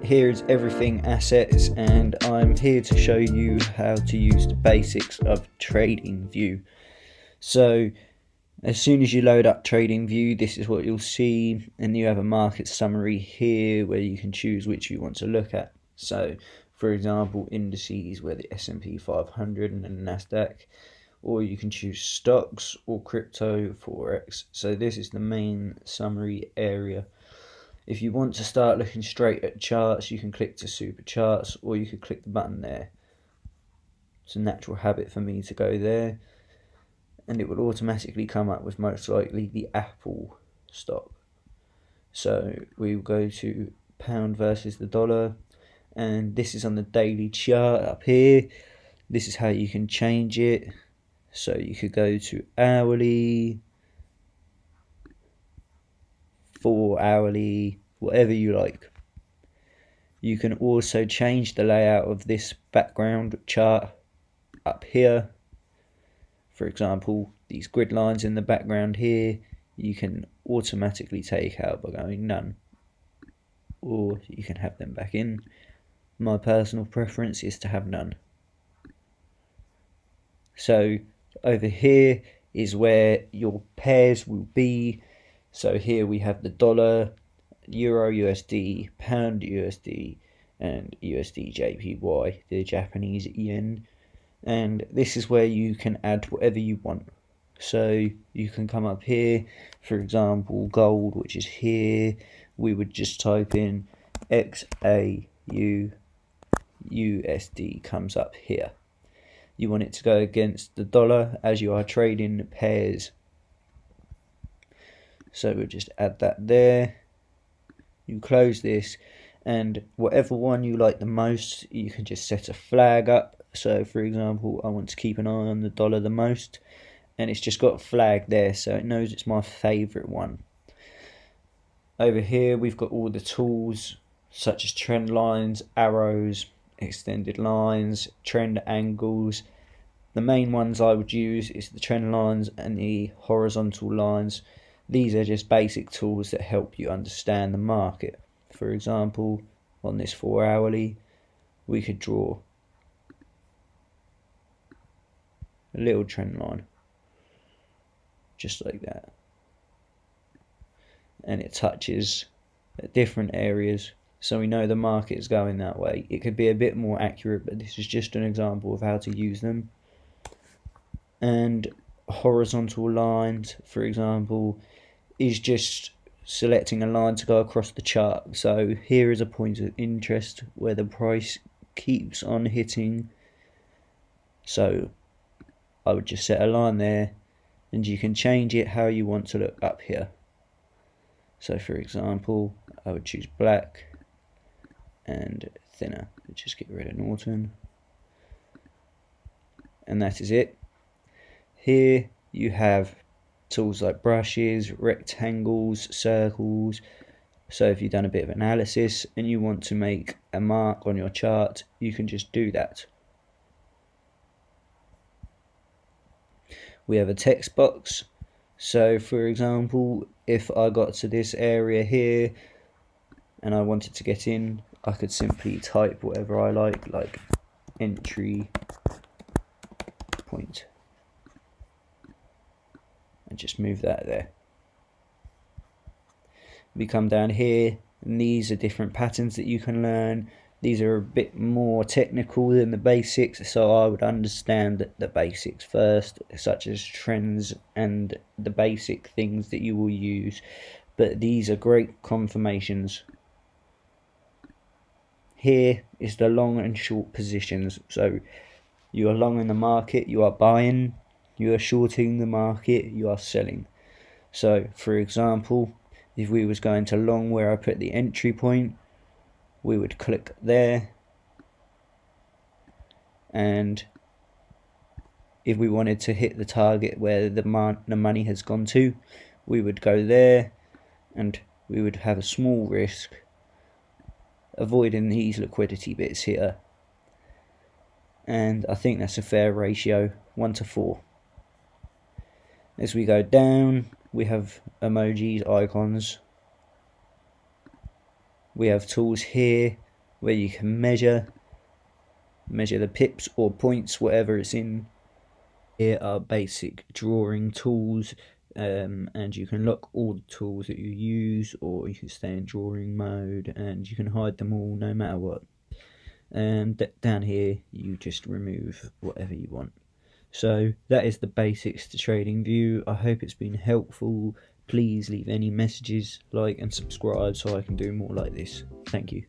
here is everything assets, and I'm here to show you how to use the basics of TradingView. So as soon as you load up TradingView, this is what you'll see, and you have a market summary here where you can choose which you want to look at. So for example, indices where the S&P 500 and the Nasdaq, or you can choose stocks or crypto, Forex. So this is the main summary area. If you want to start looking straight at charts, you can click to super charts, or you could click the button there. It's a natural habit for me to go there, and it will automatically come up with most likely the Apple stock. So we will go to pound versus the dollar, and this is on the daily chart up here. This is how you can change it. So you could go to hourly, 4 hourly, whatever you like. You can also change the layout of this background chart up here. For example, these grid lines in the background here, you can automatically take out by going none, or you can have them back in. My personal preference is to have none. So over here is where your pairs will be. So here we have the dollar, Euro USD, Pound USD, and USD JPY, the Japanese yen. And this is where you can add whatever you want. So you can come up here, for example, gold, which is here. We would just type in XAU USD, comes up here. You want it to go against the dollar as you are trading pairs. So we'll just add that there. You close this, and whatever one you like the most, you can just set a flag up. So for example, I want to keep an eye on the dollar the most, and it's just got a flag there, so it knows it's my favorite one. Over here we've got all the tools such as trend lines, arrows, extended lines, trend angles. The main ones I would use is the trend lines and the horizontal lines. These are just basic tools that help you understand the market. For example, on this 4 hourly, we could draw a little trend line, just like that. And it touches at different areas, so we know the market is going that way. It could be a bit more accurate, but this is just an example of how to use them. And horizontal lines, for example, is just selecting a line to go across the chart. So here is a point of interest where the price keeps on hitting. So I would just set a line there, and you can change it how you want to look up here. So for example, I would choose black and thinner. Just get rid of Norton. And that is it. Here you have tools like brushes, rectangles, circles. So if you've done a bit of analysis and you want to make a mark on your chart, you can just do that. We have a text box. So for example, if I got to this area here and I wanted to get in, I could simply type whatever I like entry point, and just move that there. We come down here, and these are different patterns that you can learn. These are a bit more technical than the basics, so I would understand the basics first, such as trends and the basic things that you will use. But these are great confirmations. Here is the long and short positions. So you are long in the market, you are buying. You are shorting the market, you are selling. So for example, if we was going to long where I put the entry point, we would click there, and if we wanted to hit the target where the money has gone to, we would go there, and we would have a small risk, avoiding these liquidity bits here. And I think that's a fair ratio, 1:4. As we go down, we have emojis, icons. We have tools here where you can measure the pips or points, whatever it's in. Here are basic drawing tools, and you can lock all the tools that you use, or you can stay in drawing mode, and you can hide them all no matter what. And down here you just remove whatever you want. So that is the basics to TradingView. I hope it's been helpful. Please leave any messages, like and subscribe so I can do more like this. Thank you.